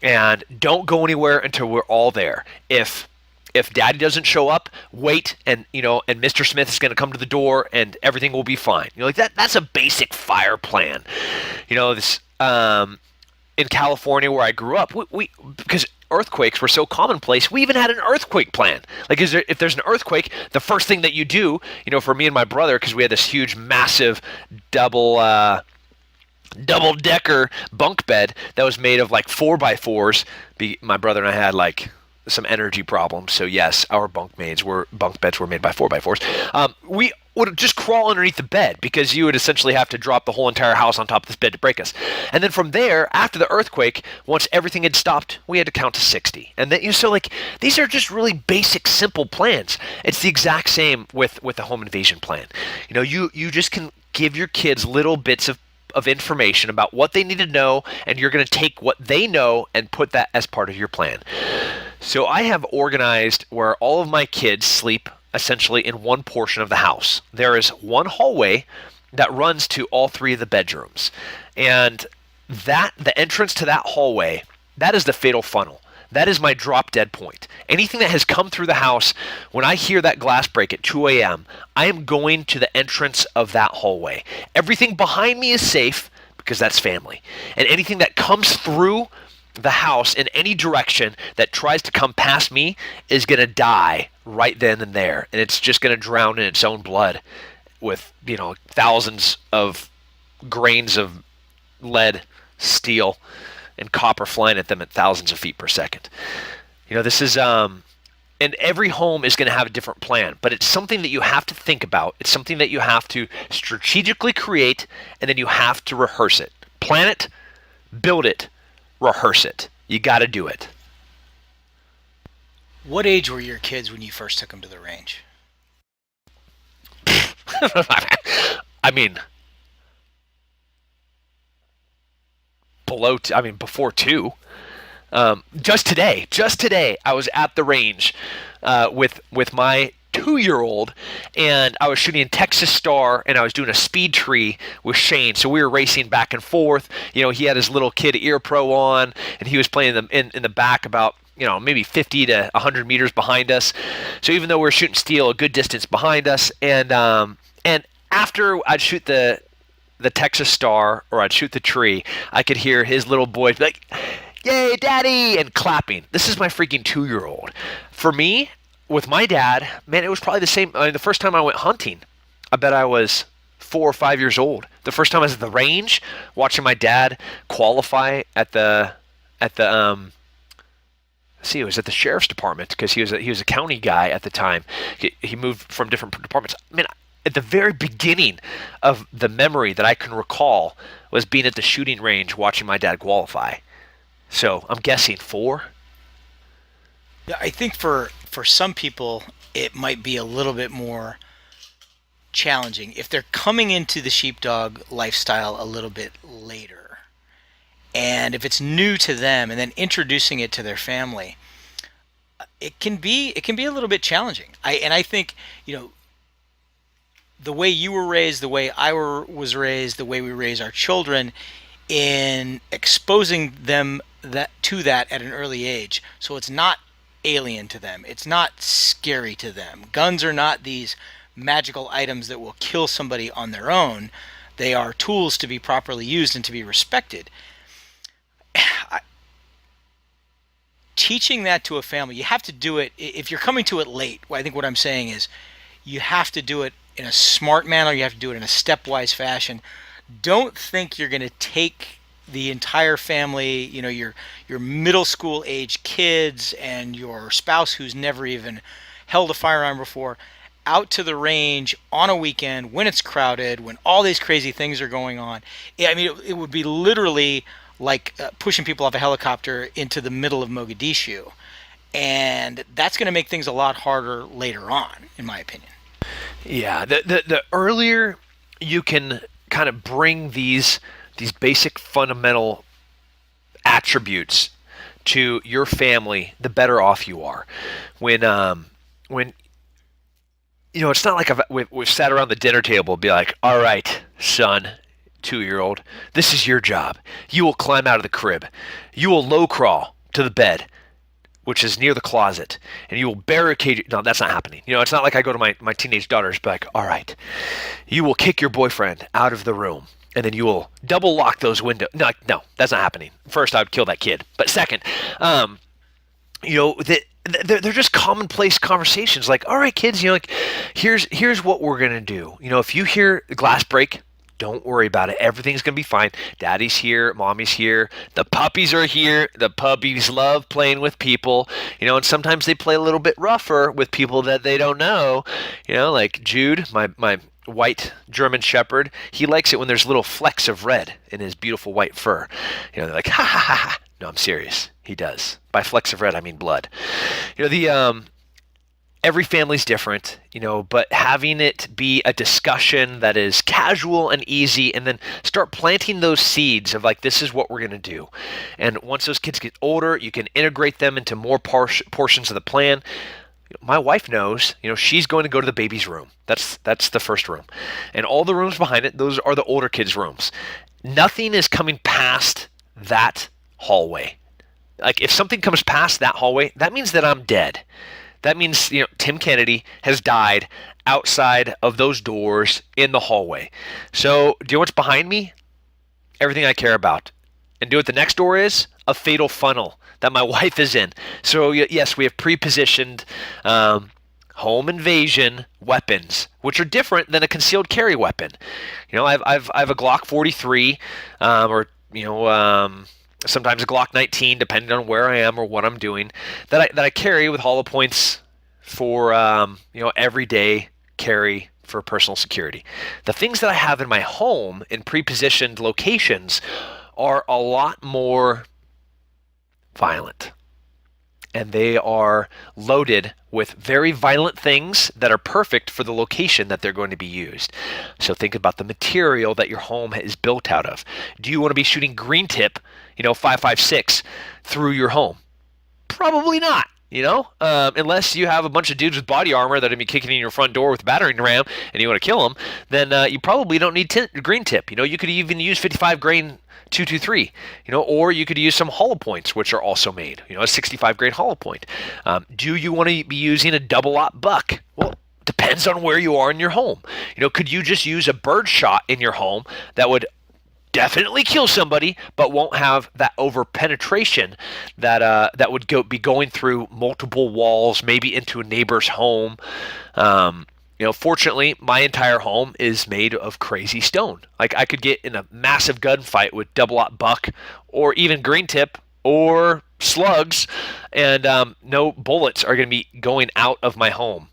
Speaker 2: and don't go anywhere until we're all there. If Daddy doesn't show up, wait, and and Mr. Smith is going to come to the door, and everything will be fine. That's a basic fire plan. This in California where I grew up, we because earthquakes were so commonplace, we even had an earthquake plan. If there's an earthquake, the first thing that you do, for me and my brother, because we had this huge, massive double-decker bunk bed that was made of 4x4s. My brother and I had some energy problems, so yes, our bunk beds were made by 4x4s. We would just crawl underneath the bed, because you would essentially have to drop the whole entire house on top of this bed to break us. And then from there, after the earthquake, once everything had stopped, we had to count to 60. And then these are just really basic, simple plans. It's the exact same with the home invasion plan. You just can give your kids little bits of information about what they need to know, and you're going to take what they know and put that as part of your plan. So I have organized where all of my kids sleep essentially in one portion of the house. There is one hallway that runs to all three of the bedrooms. And the entrance to that hallway, that is the fatal funnel. That is my drop dead point. Anything that has come through the house, when I hear that glass break at 2 a.m., I am going to the entrance of that hallway. Everything behind me is safe, because that's family. And anything that comes through the house in any direction that tries to come past me is going to die right then and there. And it's just going to drown in its own blood with, thousands of grains of lead, steel, and copper flying at them at thousands of feet per second. This is, and every home is going to have a different plan, but it's something that you have to think about. It's something that you have to strategically create, and then you have to rehearse it. Plan it, build it, rehearse it. You got to do it.
Speaker 1: What age were your kids when you first took them to the range?
Speaker 2: I mean, before 2. Just today, I was at the range with my 2-year-old, and I was shooting Texas Star, and I was doing a speed tree with Shane. So we were racing back and forth. He had his little kid ear pro on, and he was playing them in the back about maybe 50 to 100 meters behind us. So even though we were shooting steel a good distance behind us, and after I'd shoot the Texas Star or I'd shoot the tree, I could hear his little boy be like, "Yay, Daddy!" and clapping. This is my freaking 2-year-old. For me, with my dad, man, it was probably the same. The first time I went hunting, I bet I was 4 or 5 years old. The first time I was at the range, watching my dad qualify at the it was at the sheriff's department, because he was a county guy at the time. He moved from different departments. I mean, at the very beginning of the memory that I can recall was being at the shooting range watching my dad qualify. So I'm guessing 4.
Speaker 1: Yeah, I think for some people it might be a little bit more challenging if they're coming into the sheepdog lifestyle a little bit later, and if it's new to them, and then introducing it to their family. It can be a little bit challenging. I think the way you were raised, the way I was raised, the way we raise our children, in exposing them to that at an early age, so it's not alien to them, it's not scary to them. Guns are not these magical items that will kill somebody on their own. They are tools to be properly used and to be respected. Teaching that to a family, you have to do it. If you're coming to it late, I think what I'm saying is you have to do it in a smart manner. You have to do it in a stepwise fashion. Don't think you're going to take the entire family, your middle school age kids and your spouse who's never even held a firearm before, out to the range on a weekend when it's crowded, when all these crazy things are going on. I mean, it would be literally like pushing people off a helicopter into the middle of Mogadishu. And that's going to make things a lot harder later on, in my opinion.
Speaker 2: Yeah, the earlier you can kind of bring these basic fundamental attributes to your family, the better off you are. When it's not like we've sat around the dinner table and be like, "All right, son, 2-year-old, this is your job. You will climb out of the crib. You will low crawl to the bed, which is near the closet, and you will barricade." No, that's not happening. It's not like I go to my teenage daughters, be like, "All right, you will kick your boyfriend out of the room, and then you will double lock those windows." No, that's not happening. First, I would kill that kid. But second, they're just commonplace conversations. Like, "All right, kids, here's what we're gonna do. If you hear the glass break, don't worry about it. Everything's going to be fine. Daddy's here. Mommy's here. The puppies are here. The puppies love playing with people. And sometimes they play a little bit rougher with people that they don't know. Like Jude, my white German Shepherd. He likes it when there's little flecks of red in his beautiful white fur. They're like, ha, ha, ha, ha. No, I'm serious. He does. By flecks of red, I mean blood. Every family's different, but having it be a discussion that is casual and easy, and then start planting those seeds of like, this is what we're going to do. And once those kids get older, you can integrate them into more portions of the plan. My wife knows, she's going to go to the baby's room. That's the first room. And all the rooms behind it, those are the older kids' rooms. Nothing is coming past that hallway. Like, if something comes past that hallway, that means that I'm dead. That means, Tim Kennedy has died outside of those doors in the hallway. So, do you know what's behind me? everything I care about. And do what the next door is? A fatal funnel that my wife is in. So yes, we have pre-positioned home invasion weapons, which are different than a concealed carry weapon. I've a Glock 43, or sometimes a Glock 19, depending on where I am or what I'm doing, that I carry with hollow points for everyday carry for personal security. The things that I have in my home in pre-positioned locations are a lot more violent. And they are loaded with very violent things that are perfect for the location that they're going to be used. So think about the material that your home is built out of. Do you want to be shooting green tip, 5.56 through your home? Probably not. Unless you have a bunch of dudes with body armor that are going to be kicking in your front door with a battering ram and you want to kill them, then you probably don't need green tip. You could even use 55 grain 223, or you could use some hollow points, which are also made, a 65 grain hollow point. Do you want to be using a double-aught buck? Well, depends on where you are in your home. Could you just use a bird shot in your home that would definitely kill somebody, but won't have that over penetration that would be going through multiple walls, maybe into a neighbor's home? Fortunately, my entire home is made of crazy stone. Like, I could get in a massive gunfight with double-aught buck, or even green tip, or slugs, and no bullets are going to be going out of my home.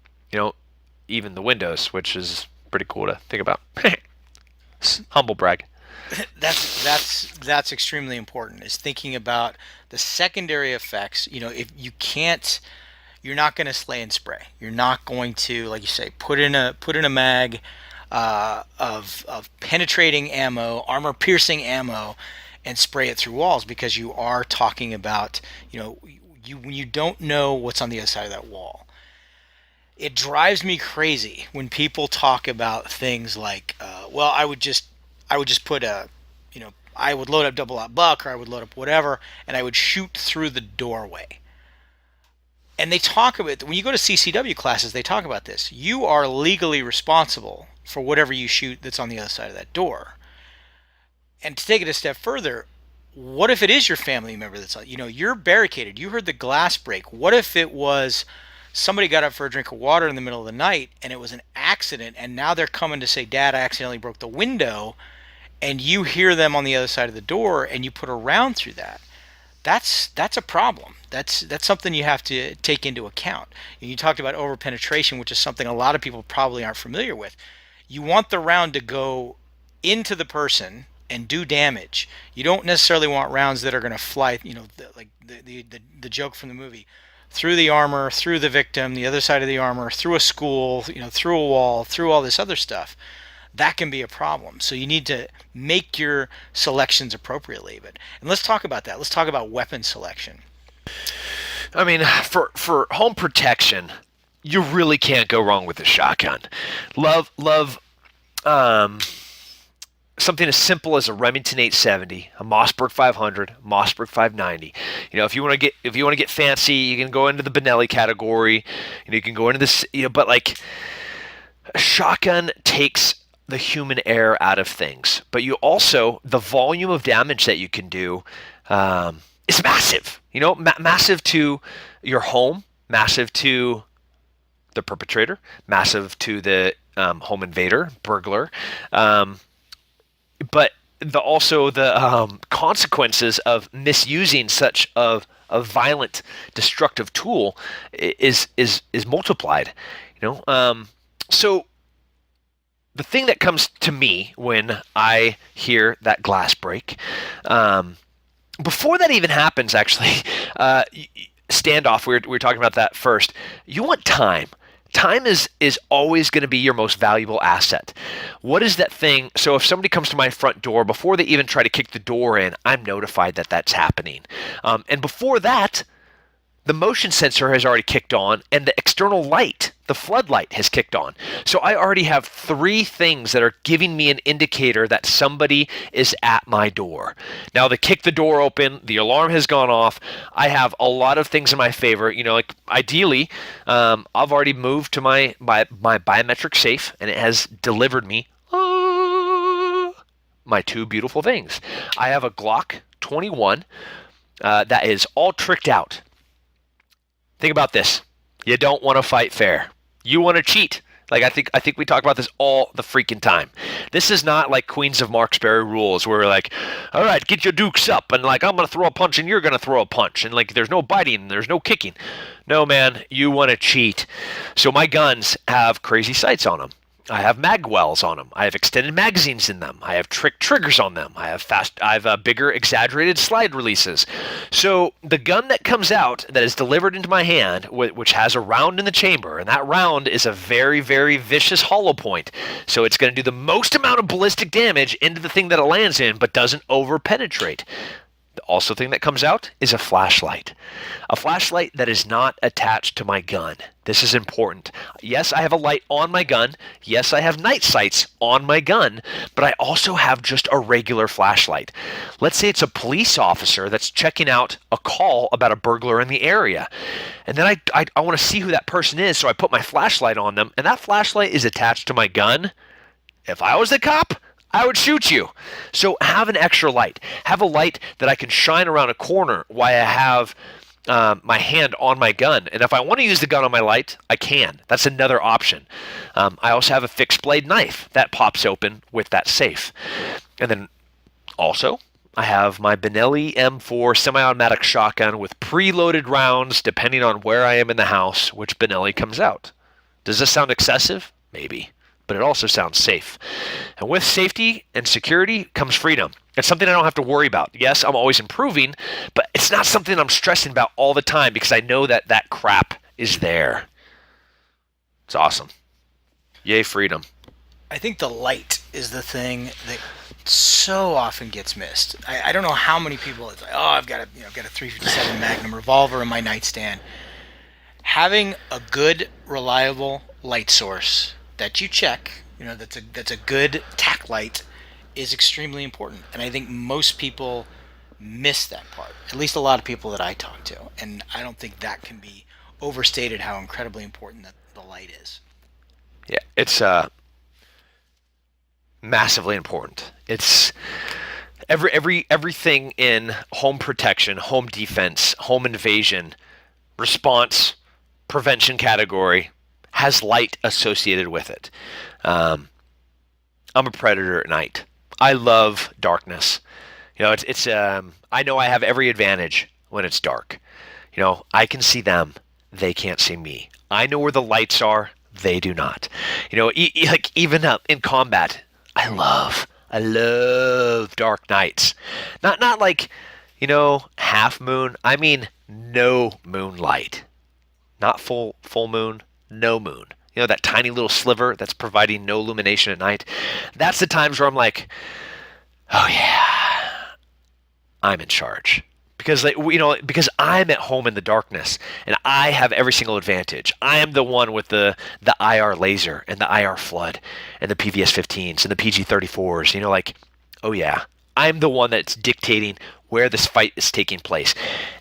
Speaker 2: Even the windows, which is pretty cool to think about. Humble brag.
Speaker 1: That's extremely important, is thinking about the secondary effects. If you can't, you're not going to slay and spray. You're not going to, like you say, put in a mag of penetrating ammo, armor piercing ammo, and spray it through walls, because you are talking about when you don't know what's on the other side of that wall. It drives me crazy when people talk about things like, I would just put I would load up double-aught buck, or I would load up whatever, and I would shoot through the doorway. And they talk about, when you go to CCW classes, they talk about this. You are legally responsible for whatever you shoot that's on the other side of that door. And to take it a step further, what if it is your family member that's, you're barricaded, you heard the glass break. What if it was somebody got up for a drink of water in the middle of the night and it was an accident, and now they're coming to say, Dad, I accidentally broke the window, and you hear them on the other side of the door and you put a round through that? That's a problem. That's something you have to take into account. You talked about over-penetration, which is something a lot of people probably aren't familiar with. You want the round to go into the person and do damage. You don't necessarily want rounds that are going to fly, like the joke from the movie, through the armor, through the victim, the other side of the armor, through a school, through a wall, through all this other stuff. That can be a problem. So you need to make your selections appropriately. And let's talk about that. Let's talk about weapon selection.
Speaker 2: I mean, for home protection, you really can't go wrong with a shotgun. Love something as simple as a Remington 870, a Mossberg 500, Mossberg 590. If you want to get fancy, you can go into the Benelli category. You can go into this. But like, a shotgun takes the human error out of things, but the volume of damage that you can do is massive. Massive to your home, massive to the perpetrator, massive to the home invader, burglar, but also the consequences of misusing such a violent, destructive tool is multiplied. So the thing that comes to me when I hear that glass break, before that even happens, actually, standoff, we were talking about that first. You want time. Time is always going to be your most valuable asset. What is that thing? So if somebody comes to my front door, before they even try to kick the door in, I'm notified that that's happening. And before that, the motion sensor has already kicked on, and the external light, the floodlight, has kicked on. So I already have 3 things that are giving me an indicator that somebody is at my door. Now, they kick the door open, the alarm has gone off. I have a lot of things in my favor. Like, ideally, I've already moved to my biometric safe, and it has delivered me my two beautiful things. I have a Glock 21 that is all tricked out. Think about this. You don't want to fight fair. You want to cheat. Like I think we talk about this all the freaking time. This is not like Queens of Marksbury rules where we're like, all right, get your dukes up, and like I'm gonna throw a punch and you're gonna throw a punch, and like there's no biting, there's no kicking. No, man, you want to cheat. So my guns have crazy sights on them. I have mag wells on them. I have extended magazines in them. I have trick triggers on them. I have bigger exaggerated slide releases. So the gun that comes out that is delivered into my hand, which has a round in the chamber, and that round is a very, very vicious hollow point. So it's going to do the most amount of ballistic damage into the thing that it lands in, but doesn't over penetrate. The also thing that comes out is a flashlight. A flashlight that is not attached to my gun. This is important. Yes, I have a light on my gun. Yes, I have night sights on my gun, but I also have just a regular flashlight. Let's say it's a police officer that's checking out a call about a burglar in the area. And then I want to see who that person is, so I put my flashlight on them, and that flashlight is attached to my gun. If I was the cop, I would shoot you. So have an extra light. Have a light that I can shine around a corner while I have my hand on my gun. And if I want to use the gun on my light, I can. That's another option. I also have a fixed blade knife that pops open with that safe. And then also, I have my Benelli M4 semi-automatic shotgun with preloaded rounds depending on where I am in the house, which Benelli comes out. Does this sound excessive? Maybe. But it also sounds safe. And with safety and security comes freedom. It's something I don't have to worry about. Yes, I'm always improving, but it's not something I'm stressing about all the time because I know that that crap is there. It's awesome. Yay, freedom.
Speaker 1: I think the light is the thing that so often gets missed. I don't know how many people it's like, oh, I've got a 357 Magnum revolver in my nightstand. Having a good, reliable light source that you check, that's a good tack light, is extremely important. And I think most people miss that part. At least a lot of people that I talk to. And I don't think that can be overstated how incredibly important that the light is.
Speaker 2: Yeah, it's massively important. It's everything in home protection, home defense, home invasion, response, prevention category has light associated with it. I'm a predator at night. I love darkness. I know I have every advantage when it's dark. I can see them. They can't see me. I know where the lights are. They do not. Like even in combat, I love dark nights. Not like, half moon. I mean, no moonlight. Not full moon. No moon. That tiny little sliver that's providing no illumination at night. That's the times where I'm like, oh yeah, I'm in charge. Because because I'm at home in the darkness and I have every single advantage. I am the one with the IR laser and the IR flood and the PVS-15s and the PG-34s. Oh yeah, I'm the one that's dictating where this fight is taking place.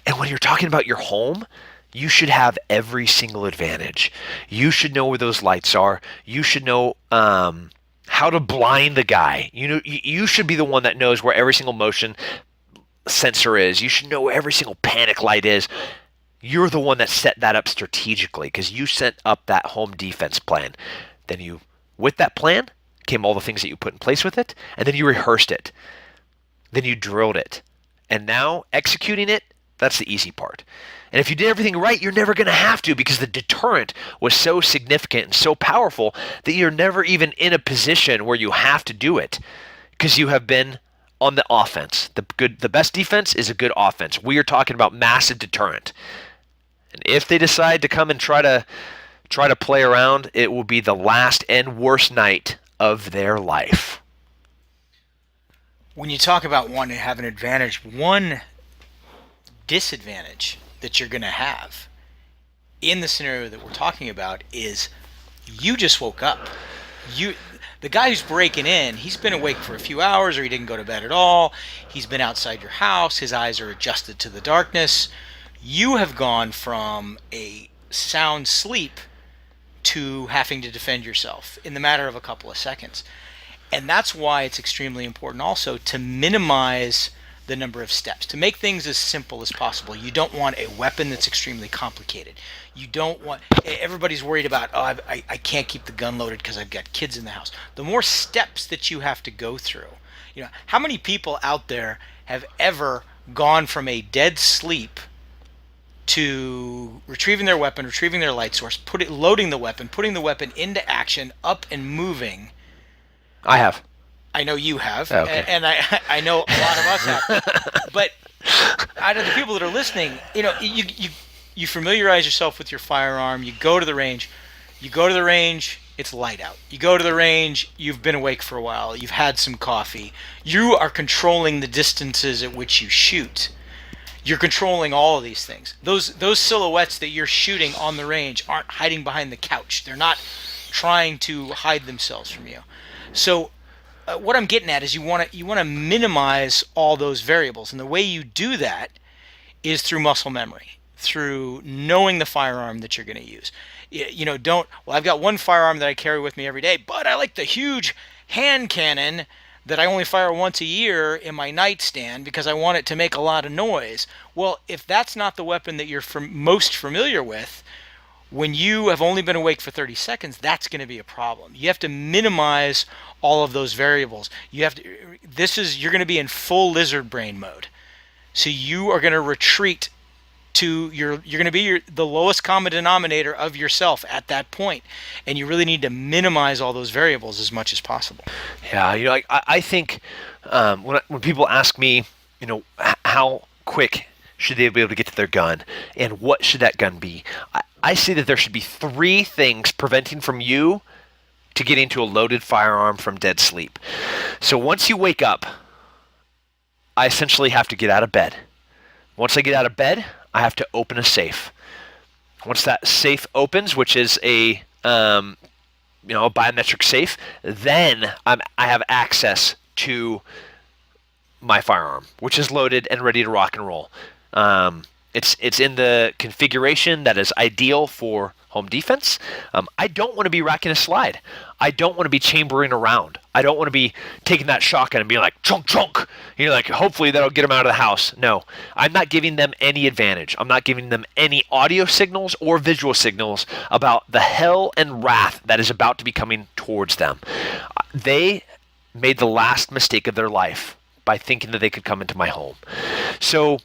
Speaker 2: And when you're talking about your home, you should have every single advantage. You should know where those lights are. You should know how to blind the guy. You should be the one that knows where every single motion sensor is. You should know where every single panic light is. You're the one that set that up strategically because you set up that home defense plan. Then with that plan, came all the things that you put in place with it, and then you rehearsed it. Then you drilled it. And now executing it, that's the easy part. And if you did everything right, you're never going to have to because the deterrent was so significant and so powerful that you're never even in a position where you have to do it because you have been on the offense. The best defense is a good offense. We are talking about massive deterrent. And if they decide to come and try to play around, it will be the last and worst night of their life.
Speaker 1: When you talk about wanting to have an advantage, one disadvantage that you're going to have in the scenario that we're talking about is you just woke up. The guy who's breaking in, he's been awake for a few hours or he didn't go to bed at all. He's been outside your house. His eyes are adjusted to the darkness. You have gone from a sound sleep to having to defend yourself in the matter of a couple of seconds. And that's why it's extremely important also to minimize the number of steps, to make things as simple as possible. You don't want a weapon that's extremely complicated. You don't want, everybody's worried about, oh, I can't keep the gun loaded because I've got kids in the house. The more steps that you have to go through, how many people out there have ever gone from a dead sleep to retrieving their weapon, retrieving their light source, loading the weapon, putting the weapon into action, up and moving?
Speaker 2: I have.
Speaker 1: I know you have,
Speaker 2: Okay.
Speaker 1: and I know a lot of us have. But out of the people that are listening, you familiarize yourself with your firearm. You go to the range. It's light out. You go to the range. You've been awake for a while. You've had some coffee. You are controlling the distances at which you shoot. You're controlling all of these things. Those silhouettes that you're shooting on the range aren't hiding behind the couch. They're not trying to hide themselves from you. So what I'm getting at is you want to minimize all those variables, and the way you do that is through muscle memory, through knowing the firearm that you're going to use. I've got one firearm that I carry with me every day, but I like the huge hand cannon that I only fire once a year in my nightstand because I want it to make a lot of noise. Well, if that's not the weapon that you're most familiar with, when you have only been awake for 30 seconds, that's going to be a problem. You have to minimize all of those variables. You're going to be in full lizard brain mode. So you are going to retreat to you're going to be the lowest common denominator of yourself at that point, and you really need to minimize all those variables as much as possible.
Speaker 2: Yeah, I think when people ask me, how quick should they be able to get to their gun, and what should that gun be, I say that there should be 3 things preventing from you to getting to a loaded firearm from dead sleep. So once you wake up, I essentially have to get out of bed. Once I get out of bed, I have to open a safe. Once that safe opens, which is a biometric safe, then I have access to my firearm, which is loaded and ready to rock and roll. It's in the configuration that is ideal for home defense. I don't want to be racking a slide. I don't want to be chambering around. I don't want to be taking that shotgun and being like, chunk, chunk. Hopefully that'll get them out of the house. No, I'm not giving them any advantage. I'm not giving them any audio signals or visual signals about the hell and wrath that is about to be coming towards them. They made the last mistake of their life by thinking that they could come into my home. So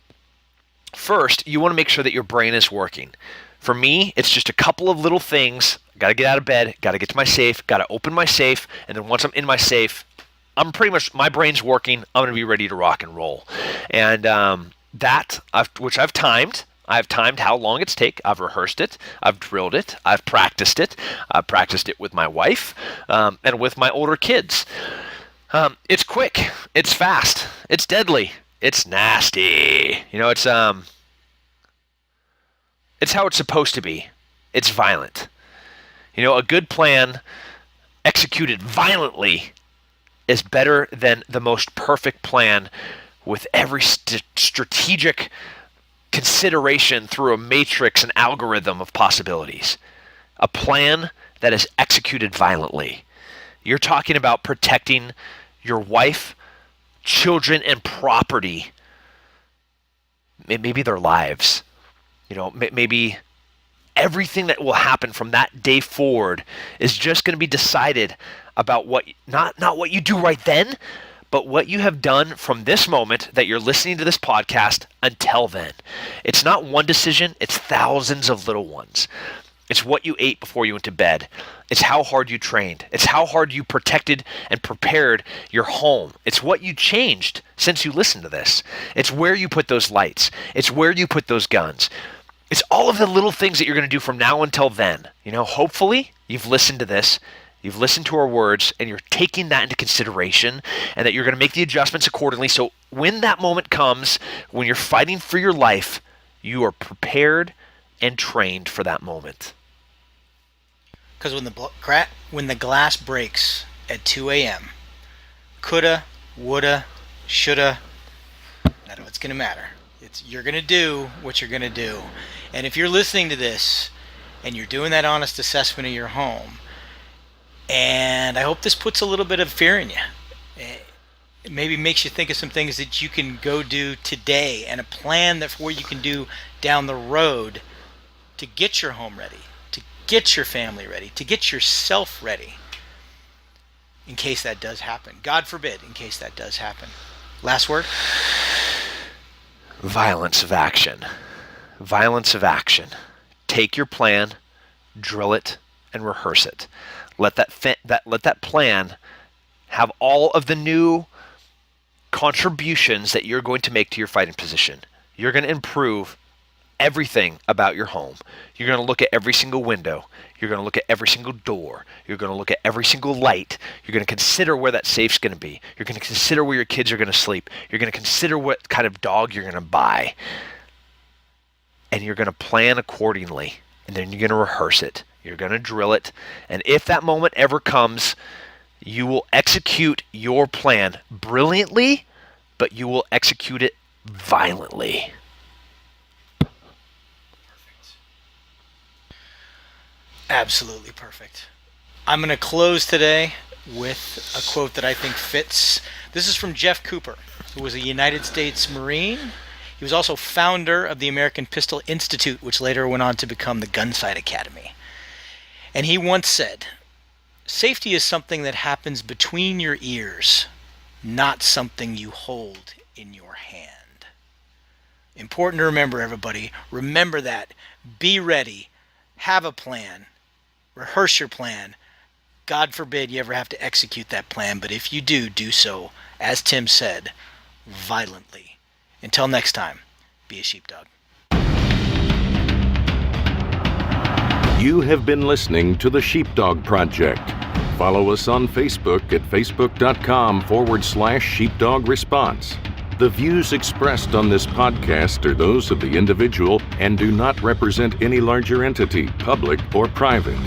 Speaker 2: first, you want to make sure that your brain is working. For me, it's just a couple of little things. Got to get out of bed, got to get to my safe, got to open my safe, and then once I'm in my safe, my brain's working. I'm going to be ready to rock and roll. And which I've timed. I've timed how long it's take. I've rehearsed it. I've drilled it. I've practiced it. I've practiced it with my wife and with my older kids. It's quick. It's fast. It's deadly. It's nasty. It's how it's supposed to be. It's violent. A good plan executed violently is better than the most perfect plan with every strategic consideration through a matrix and algorithm of possibilities. A plan that is executed violently. You're talking about protecting your wife, children, and property. Maybe their lives. Maybe everything that will happen from that day forward is just going to be decided about not what you do right then, but what you have done from this moment that you're listening to this podcast until then. It's not one decision, it's thousands of little ones. It's what you ate before you went to bed. It's how hard you trained. It's how hard you protected and prepared your home. It's what you changed since you listened to this. It's where you put those lights. It's where you put those guns. It's all of the little things that you're going to do from now until then. Hopefully you've listened to this, you've listened to our words, and you're taking that into consideration, and that you're going to make the adjustments accordingly. So when that moment comes, when you're fighting for your life, you are prepared and trained for that moment.
Speaker 1: Because when the glass breaks at 2 a.m., coulda, woulda, shoulda, none of it's going to matter. You're going to do what you're going to do. And if you're listening to this and you're doing that honest assessment of your home, And I hope this puts a little bit of fear in you. It maybe makes you think of some things that you can go do today and a plan that for you can do down the road to get your home ready, to get your family ready, to get yourself ready in case that does happen. God forbid, in case that does happen. Last word?
Speaker 2: Violence of action. Violence of action. Take your plan, drill it, and rehearse it. Let that plan have all of the new contributions that you're going to make to your fighting position. You're going to improve everything about your home. You're going to look at every single window. You're going to look at every single door. You're going to look at every single light. You're going to consider where that safe's going to be. You're going to consider where your kids are going to sleep. You're going to consider what kind of dog you're going to buy. And you're going to plan accordingly. And then you're going to rehearse it. You're going to drill it. And if that moment ever comes, you will execute your plan brilliantly, but you will execute it violently.
Speaker 1: Absolutely perfect. I'm going to close today with a quote that I think fits. This is from Jeff Cooper, who was a United States Marine. He was also founder of the American Pistol Institute, which later went on to become the Gunsight Academy. And he once said, "Safety is something that happens between your ears, not something you hold in your hand." Important to remember, everybody. Remember that. Be ready. Have a plan. Rehearse your plan. God forbid you ever have to execute that plan, but if you do, do so, as Tim said, violently. Until next time, be a sheepdog.
Speaker 3: You have been listening to the Sheepdog Project. Follow us on Facebook at facebook.com/sheepdog response. The views expressed on this podcast are those of the individual and do not represent any larger entity, public or private.